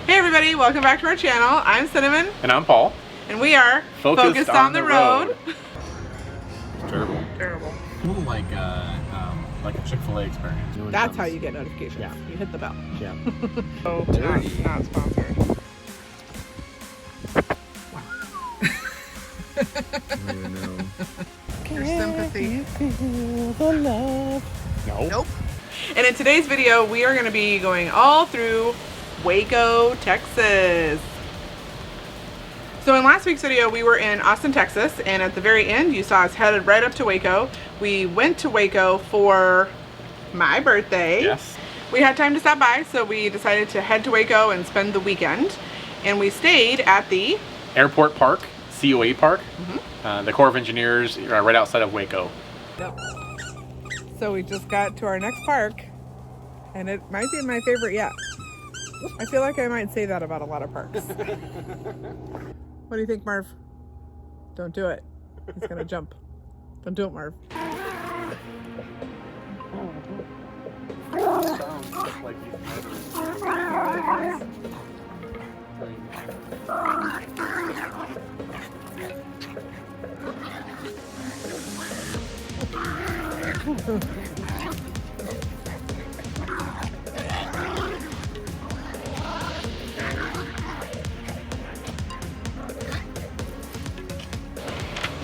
Hey everybody, welcome back to our channel. I'm Cinnamon. And I'm Paul. And we are Focused on the Road. It's terrible. Terrible. A little like a Chick-fil-A experience. That's how you get notifications. Yeah. You hit the bell. Yeah. So, Dirty. not sponsored. Your sympathy. Nope. And in today's video, we are going to be going all through Waco, Texas. So in last week's video, we were in Austin, Texas, and at the very end, you saw us headed right up to Waco. We went to Waco for my birthday. Yes. We had time to stop by, so we decided to head to Waco and spend the weekend. And we stayed at the Airport Park, CoA Park. The Corps of Engineers right outside of Waco. Yep. So we just got to our next park, and it might be my favorite yet. I feel like I might say that about a lot of parks. What do you think, Marv? Don't do it. He's gonna jump. Don't do it, Marv.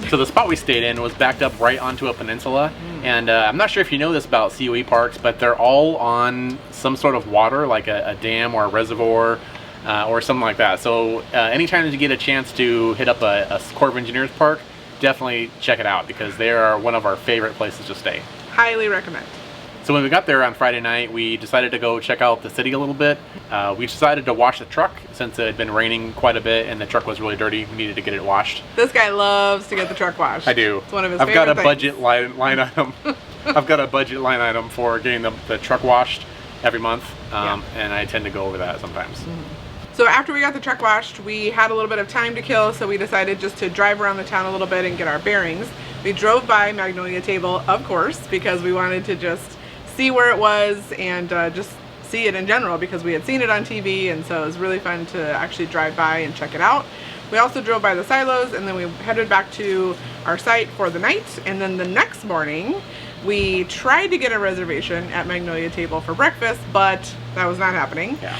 So the spot we stayed in was backed up right onto a peninsula, and I'm not sure if you know this about COE parks, but they're all on some sort of water, like a dam or a reservoir or something like that. So anytime you get a chance to hit up a Corps of Engineers park, definitely check it out because they are one of our favorite places to stay. Highly recommend. So when we got there on Friday night, we decided to go check out the city a little bit. We decided to wash the truck since it had been raining quite a bit and the truck was really dirty. We needed to get it washed. This guy loves to get the truck washed. I do. It's one of his I've favorite got a things. budget line item. I've got a budget line item for getting the truck washed every month, and I tend to go over that sometimes. So after we got the truck washed, we had a little bit of time to kill, so we decided just to drive around the town a little bit and get our bearings. We drove by Magnolia Table, of course, because we wanted to just see where it was and just see it in general because we had seen it on TV, and so it was really fun to actually drive by and check it out. We also drove by the silos, and then we headed back to our site for the night, and then the next morning we tried to get a reservation at Magnolia Table for breakfast, but that was not happening. Yeah.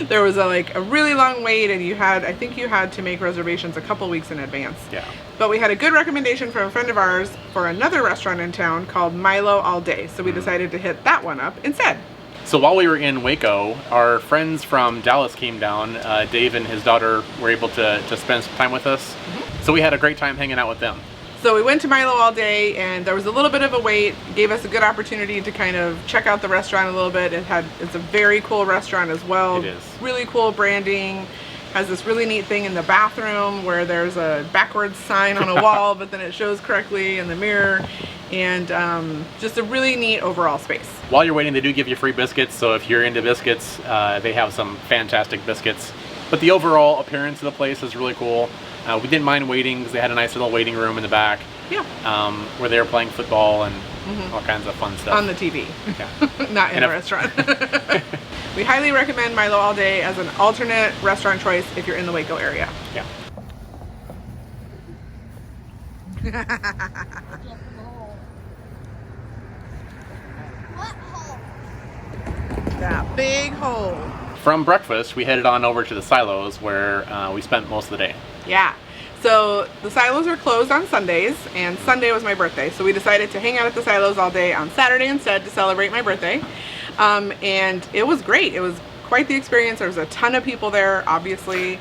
There was a really long wait, and I think you had to make reservations a couple weeks in advance. Yeah. But we had a good recommendation from a friend of ours for another restaurant in town called Milo All, so we decided to hit that one up instead. So while we were in Waco, our friends from Dallas came down. Dave and his daughter were able to spend some time with us. So we had a great time hanging out with them. So we went to Milo All, and there was a little bit of a wait. Gave us a good opportunity to kind of check out the restaurant a little bit. It's a very cool restaurant as well. It is. Really cool branding. Has this really neat thing in the bathroom where there's a backwards sign on a wall, but then it shows correctly in the mirror. And just a really neat overall space. While you're waiting, they do give you free biscuits. So if you're into biscuits, they have some fantastic biscuits. But the overall appearance of the place is really cool. We didn't mind waiting because they had a nice little waiting room in the back. Yeah. Where they were playing football and all kinds of fun stuff. On the TV. Yeah. Not in a restaurant. We highly recommend Milo All as an alternate restaurant choice if you're in the Waco area. Yeah. That big hole. From breakfast, we headed on over to the silos where we spent most of the day. Yeah. So the silos are closed on Sundays, and Sunday was my birthday. So we decided to hang out at the silos all day on Saturday instead to celebrate my birthday. And it was great. It was quite the experience. There was a ton of people there, obviously.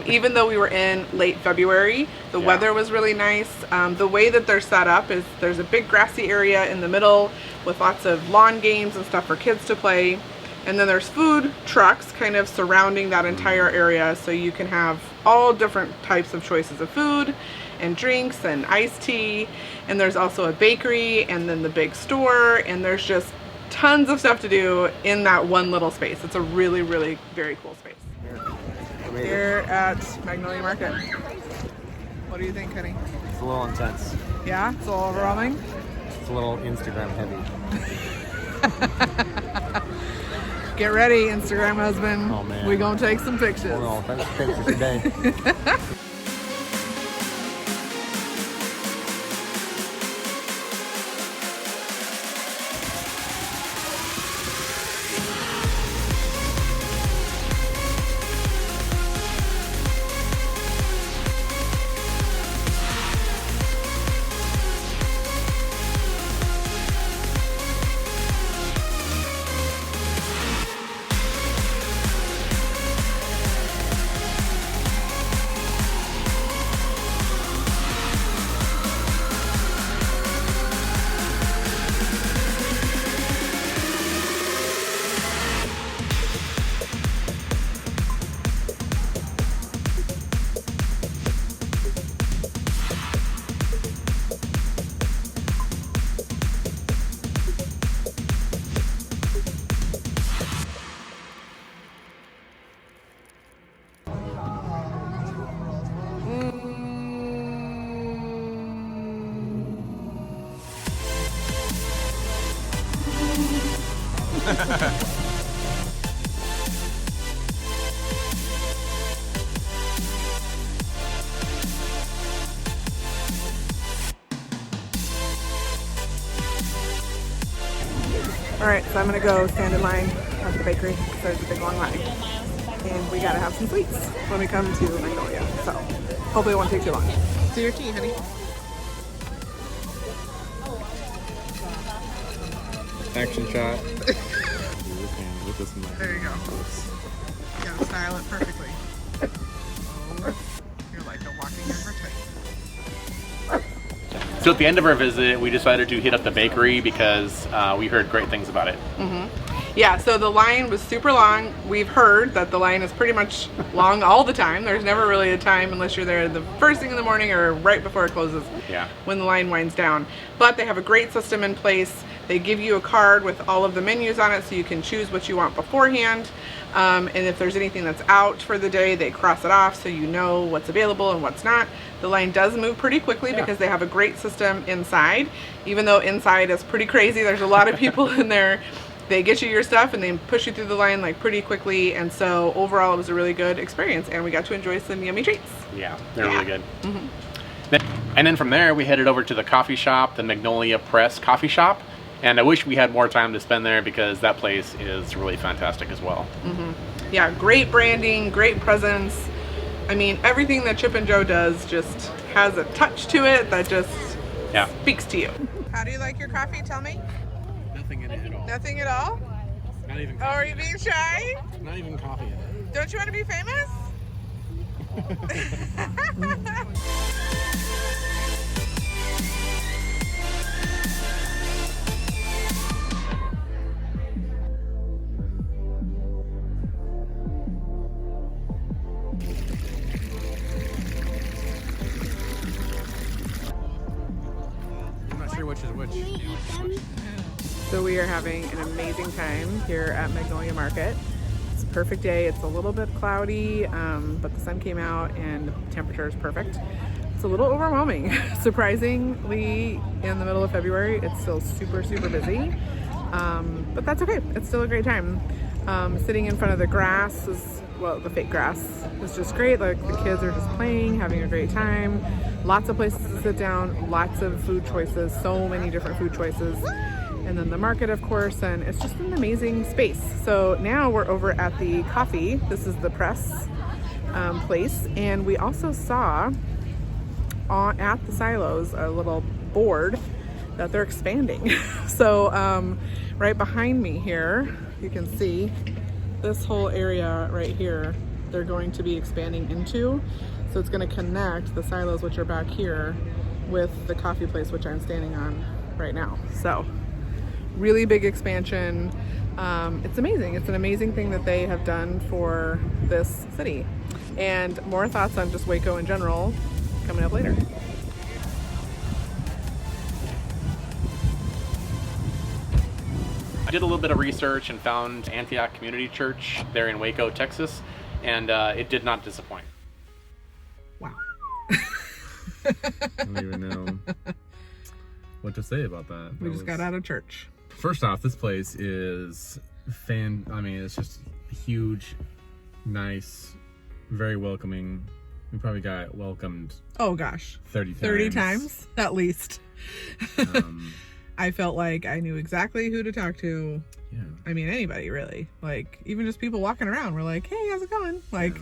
Even though we were in late February, the weather was really nice. The way that they're set up is there's a big grassy area in the middle with lots of lawn games and stuff for kids to play. And then there's food trucks kind of surrounding that entire area, so you can have all different types of choices of food and drinks and iced tea. And there's also a bakery and then the big store, and there's just tons of stuff to do in that one little space. It's a really, really very cool space. Here at Magnolia Market. What do you think, honey? It's a little intense. Yeah? It's a little overwhelming? It's a little Instagram heavy. Get ready, Instagram husband. Oh, man. We gonna take some pictures. We're gonna take some pictures today. Alright, so I'm gonna go stand in line at the bakery because there's a big long line. And we gotta have some sweets when we come to Magnolia. So hopefully it won't take too long. Do your tea, honey. Action shot. There you go. You gotta style it perfectly. You're like a walking advertisement. So at the end of our visit, we decided to hit up the bakery because we heard great things about it. Yeah, so the line was super long. We've heard that the line is pretty much long all the time. There's never really a time unless you're there the first thing in the morning or right before it closes, Yeah. when the line winds down. But they have a great system in place. They give you a card with all of the menus on it so you can choose what you want beforehand. And if there's anything that's out for the day, they cross it off so you know what's available and what's not. The line does move pretty quickly because they have a great system inside. Even though inside is pretty crazy, there's a lot of people in there. They get you your stuff and they push you through the line like pretty quickly. And so overall it was a really good experience and we got to enjoy some yummy treats. Yeah, they're really good. And then from there, we headed over to the coffee shop, the Magnolia Press coffee shop. And I wish we had more time to spend there because that place is really fantastic as well. Yeah, great branding, great presence. I mean, everything that Chip and Joe does just has a touch to it that just speaks to you. How do you like your coffee? Tell me. Nothing in it at all. Nothing at all? Not even Oh, are you being shy? Not even coffee in it. Don't you want to be famous? I'm not sure which is which. So we are having an amazing time here at Magnolia Market. It's a perfect day. It's a little bit cloudy, but the sun came out and the temperature is perfect. It's a little overwhelming. Surprisingly, in the middle of February, it's still super, super busy. But that's okay. It's still a great time. Sitting in front of the grass is, well, the fake grass is just great. Like the kids are just playing, having a great time. Lots of places to sit down, lots of food choices, so many different food choices. And then the market, of course, and it's just an amazing space. So now we're over at the coffee. This is the press place. And we also saw at the silos a little board that they're expanding. So right behind me here, you can see this whole area right here, they're going to be expanding into. So it's going to connect the silos, which are back here, with the coffee place, which I'm standing on right now. So really big expansion. It's amazing. It's an amazing thing that they have done for this city. And more thoughts on just Waco in general coming up later. I did a little bit of research and found Antioch Community Church there in Waco, Texas, and it did not disappoint. Wow. I don't even know what to say about that. We just got out of church. First off, this place is I mean, it's just huge, nice, very welcoming. We probably got welcomed Oh gosh, 30 times. 30 times at least. Um, I felt like I knew exactly who to talk to. yeah. I mean, anybody really. Like, even just people walking around were like, hey, how's it going? Like, Yeah.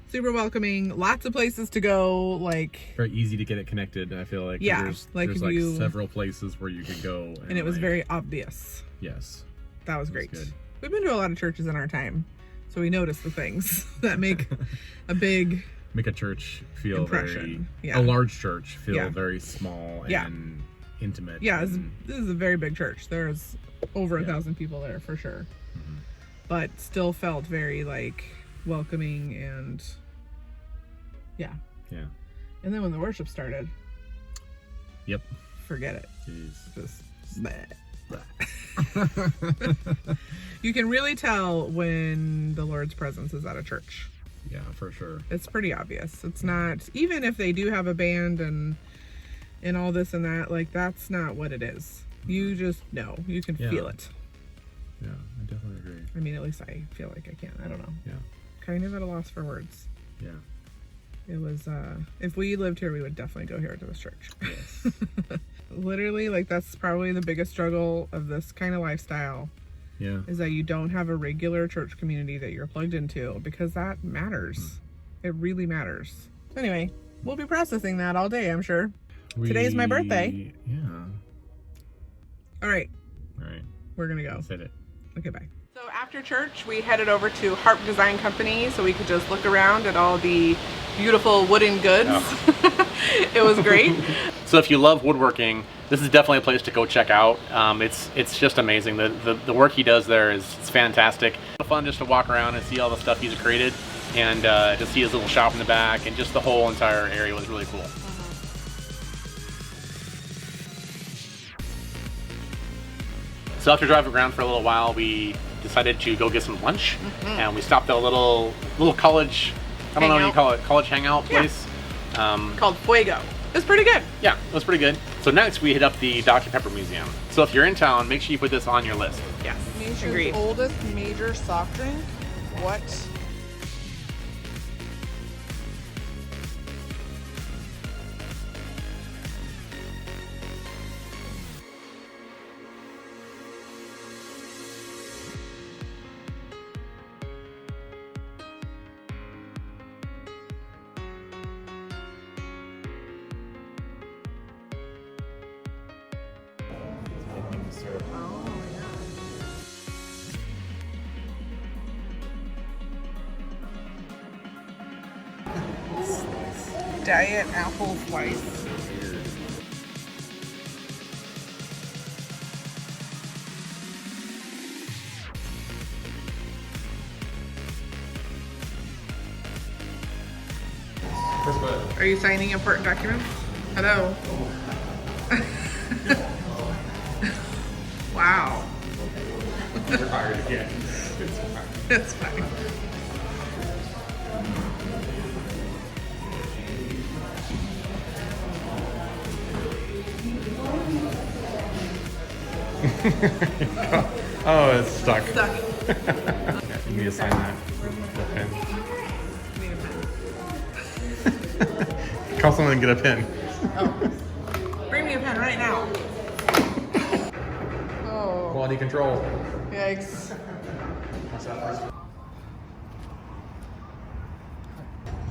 super welcoming. Lots of places to go. Like, Very easy to get it connected, I feel like. Yeah, There's like there's if like you- several places where you could go. and it was like, very obvious. Yes. That was It was great. good. We've been to a lot of churches in our time, so we noticed the things that make a big, Make a church feel Impression. very, Yeah. a large church feel Yeah. very small Yeah. and intimate. yeah, and, this is a very big church. There's over Yeah. 1,000 people there for sure. Mhm. But still felt very, like, welcoming and, yeah. Yeah. And then when the worship started, Yep. forget it. Jeez. Just bleh, bleh. You can really tell when the Lord's presence is at a church. Yeah, for sure. It's pretty obvious. It's not, even if they do have a band and all this and that, like, that's not what it is. You just know. You can Yeah. feel it. Yeah, I definitely agree. I mean, at least I feel like I can. I don't know. Yeah. Kind of at a loss for words. Yeah. It was, if we lived here, we would definitely go here to this church. Yes. Literally, like, that's probably the biggest struggle of this kind of lifestyle, Yeah. is that you don't have a regular church community that you're plugged into, because that Hmm. matters. It really matters. Anyway, we'll be processing that all day, I'm sure. Today's my birthday. Yeah. All right, All right. we're gonna go. That's it. Okay, bye. So after church, we headed over to Harper Design Company so we could just look around at all the beautiful wooden goods. Oh. It was great. So if you love woodworking, this is definitely a place to go check out. It's just amazing. The work he does there is fantastic. It's fun just to walk around and see all the stuff he's created, and to see his little shop in the back, and just the whole entire area was really cool. So after driving around for a little while, we decided to go get some lunch, and we stopped at a little college, I don't know what you call it, college hangout Yeah. place. Called Fuego. It's pretty good. Yeah, it was pretty good. So next we hit up the Dr. Pepper Museum. So if you're in town, make sure you put this on your list. Yes. Nature's Agreed. oldest major soft drink? What? Diet apple slice. Are you signing important documents? Hello. Wow. You're hired again. That's fine. Oh, it's stuck. Stuck. You need to sign that. Okay. Need a pen. Call someone and get a pen. Bring me a pen right now. Oh, Quality control. yikes.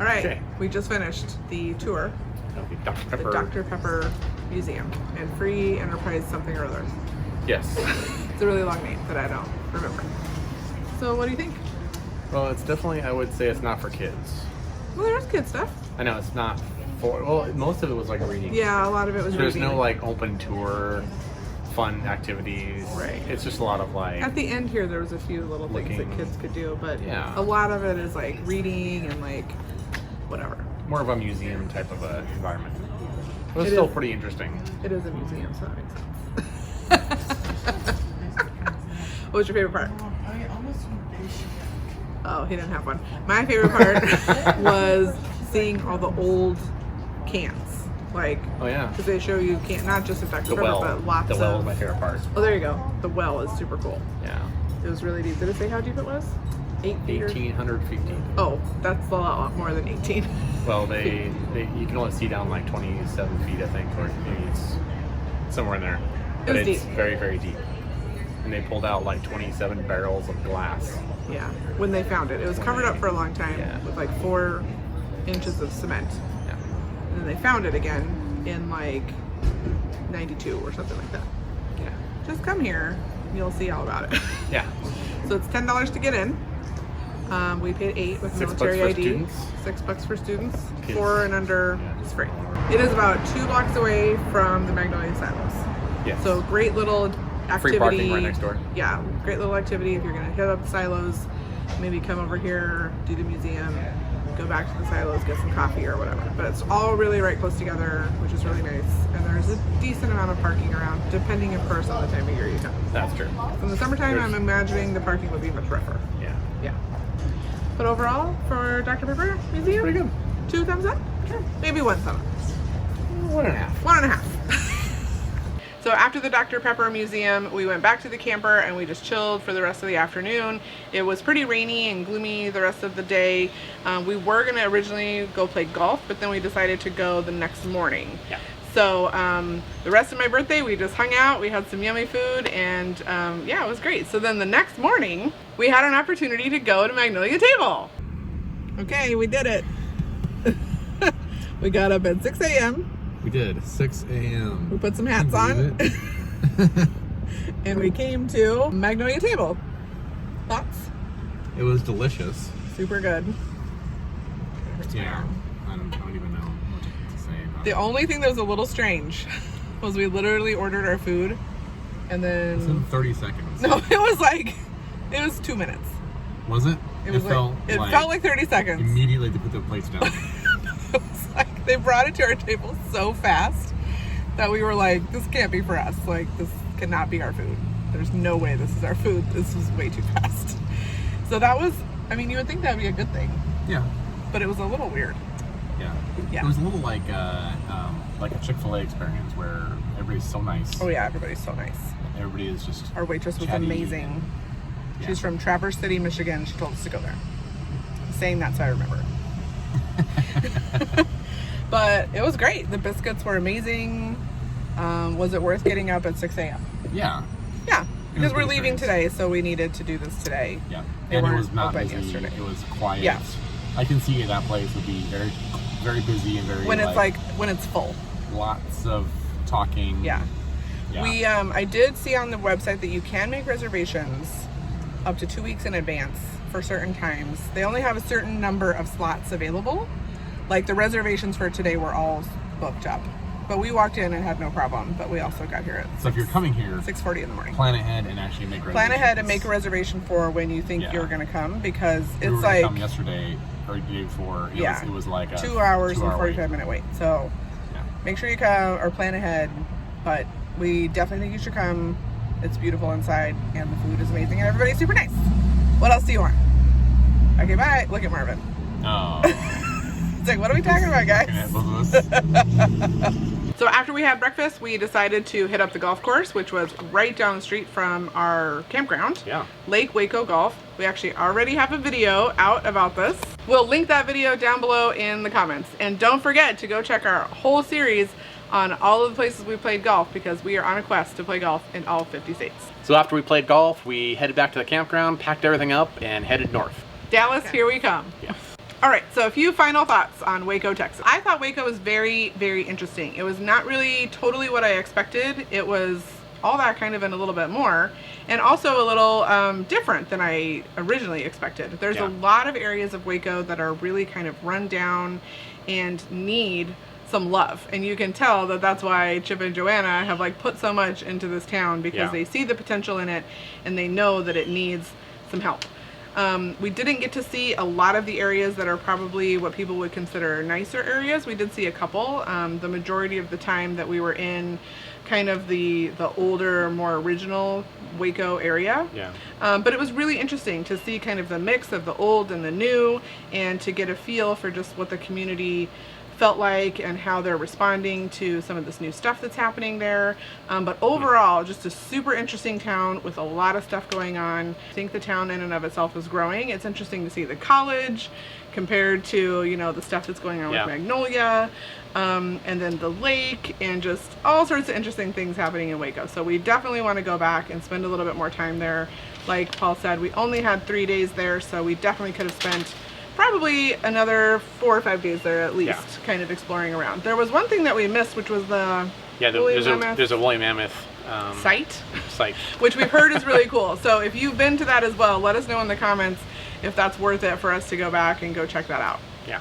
All right, Okay. we just finished the tour, Okay, Dr. the Pepper. Dr. Pepper Museum, and Free Enterprise something or other. Yes. It's a really long name that I don't remember. So what do you think? Well, it's definitely, I would say it's not for kids. Well, there's kid stuff. I know it's not for, well, most of it was like reading. Yeah, a lot of it was There's reading. no like open tour, fun activities. Right. It's just a lot of like, At the end here, there was a few little things that Looking. kids could do, but Yeah. a lot of it is like reading and like whatever. more of a museum type of a environment. It was It still is. pretty interesting. It is a museum, so that makes sense. What was your favorite part? I almost Oh, he didn't have one. My favorite part was seeing all the old cans. Like, Oh yeah. because they show you not just at Dr. The Pepper, well. but lots The well of. is my favorite part. Oh, there you go. The well is super cool. Yeah. It was really deep. Did it say how deep it was? 8 feet? 1,800 feet deep. Oh, that's a lot more than 18. Well, you can only see down like 27 feet, I think, or maybe it's somewhere in there. But was it's deep. very, very deep. And they pulled out like 27 barrels of glass. Yeah, when they found it. It was covered up for a long time with like 4 inches of cement. Yeah. And then they found it again in like 92 or something like that. Yeah. Just come here, you'll see all about it. Yeah. So it's $10 to get in. We paid $8 with $6 military for ID. students. $6 for students. Kids. 4 and under Yeah. is free. It is about 2 blocks away from the Magnolia Silos. Yes. So great little activity. Free parking right next door. Yeah, great little activity if you're gonna hit up the silos, maybe come over here, do the museum, go back to the silos, get some coffee or whatever. But it's all really right close together, which is really nice. And there's a decent amount of parking around, depending of course on the time of year you come. That's true. In the summertime, There's- I'm imagining the parking would be much rougher. Yeah. Yeah. But overall, for Dr. Pepper Museum, Pretty good. 2 thumbs up? Sure. Maybe 1 thumb up. 1.5. 1.5. So after the Dr. Pepper Museum, we went back to the camper and we just chilled for the rest of the afternoon. It was pretty rainy and gloomy the rest of the day. We were gonna originally go play golf, but then we decided to go the next morning. Yeah. So the rest of my birthday, we just hung out, we had some yummy food, and yeah, it was great. So then the next morning, we had an opportunity to go to Magnolia Table. Okay, we did it. We got up at 6 a.m. We did 6 a.m. We put some hats on. And we came to Magnolia Table. Thoughts? It was delicious. Super good. Yeah. I don't even know what to say about The it. only thing that was a little strange was we literally ordered our food and It's in then 30 seconds. no, it was 2 minutes. Was it? It felt like 30 seconds. Immediately they put the plates down. It was like they brought it to our table so fast that we were like, this can't be for us. Like, this cannot be our food. There's no way this is our food. This was way too fast. So that was, I mean, you would think that'd be a good thing, Yeah. but it was a little weird. Yeah. Yeah. It was a little like a Chick-fil-A experience where everybody's so nice. Oh yeah, everybody's so nice. Everybody is just Our waitress was chatty amazing. and- yeah. She's from Traverse City, Michigan. She told us to go there. Saying that so I remember. But it was great. The biscuits were amazing. Was it worth getting up at 6 a.m.? Yeah. Yeah, because a we're good leaving experience. today, so we needed to do this today. Yeah. They And it weren't was not open busy. yesterday. It was quiet. Yeah. I can see that place would be very, very busy and very When it's full. lots of talking. Yeah. Yeah. We I did see on the website that you can make reservations up to 2 weeks in advance for certain times. They only have a certain number of slots available. Like the reservations for today were all booked up. But we walked in and had no problem, but we also got here at So if you're coming here, 6:40 in the morning. plan ahead and actually make reservations. Plan ahead and make a reservation for when you think Yeah. you're going to come, because We it's were gonna like come yesterday or the day before. It was like a 2 hours and 2 hour 45-minute wait. So Yeah. make sure you come or plan ahead, but we definitely think you should come. It's beautiful inside and the food is amazing and everybody's super nice. What else do you want? Okay, bye. Look at Marvin. Oh. It's like, what are we talking about, guys? Looking at both of us. So after we had breakfast, we decided to hit up the golf course, which was right down the street from our campground. Yeah. Lake Waco Golf. We actually already have a video out about this. We'll link that video down below in the comments. And don't forget to go check our whole series on all of the places we played golf, because we are on a quest to play golf in all 50 states. So after we played golf, we headed back to the campground, packed everything up, and headed north. Dallas, here we come. Yeah. All right, so a few final thoughts on Waco, Texas. I thought Waco was very, very interesting. It was not really totally what I expected. It was all that kind of and a little bit more, and also a little different than I originally expected. There's Yeah. a lot of areas of Waco that are really kind of run down and need some love, and you can tell that that's why Chip and Joanna have like put so much into this town, because Yeah. they see the potential in it and they know that it needs some help. We didn't get to see a lot of the areas that are probably what people would consider nicer areas. We did see a couple. The majority of the time that we were in kind of the older, more original Waco area. Yeah. But it was really interesting to see kind of the mix of the old and the new, and to get a feel for just what the community felt like and how they're responding to some of this new stuff that's happening there. But overall, just a super interesting town with a lot of stuff going on. I think the town in and of itself is growing. It's interesting to see the college compared to, you know, the stuff that's going on with Magnolia, and then the lake, and just all sorts of interesting things happening in Waco. So we definitely want to go back and spend a little bit more time there. Like Paul said, we only had 3 days there, so we definitely could have spent probably another 4 or 5 days there at least, kind of exploring around. There was one thing that we missed, which was the there's a woolly mammoth site, which we've heard is really cool. So if you've been to that as well, let us know in the comments if that's worth it for us to go back and go check that out. Yeah.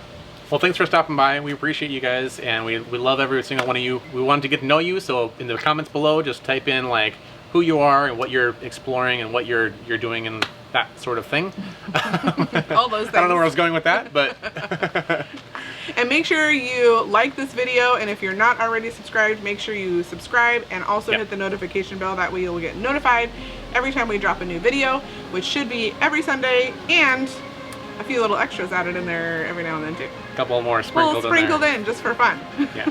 Well, thanks for stopping by. We appreciate you guys, and we love every single one of you. We wanted to get to know you, so in the comments below, just type in like who you are and what you're exploring and what you're doing and that sort of thing. All those things. I don't know where I was going with that, but and make sure you like this video, and if you're not already subscribed, make sure you subscribe and also hit the notification bell. That way you'll get notified every time we drop a new video, which should be every Sunday, and a few little extras added in there every now and then too. A couple more sprinkled in just for fun. Yeah.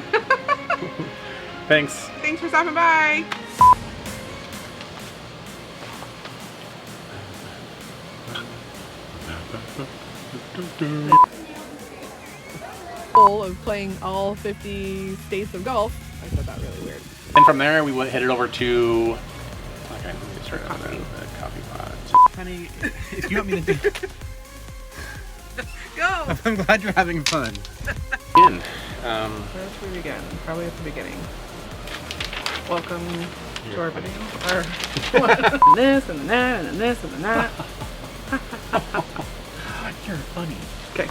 Thanks. Thanks for stopping by. Goal of playing all 50 states of golf. I said that really weird. And from there, we headed over to. Okay, let me start on the coffee pot. Honey, if you want me to do. Go! I'm glad you're having fun. Again. Where should we begin? Probably at the beginning. Welcome to our video. And this and that and this and that. You're funny. Okay.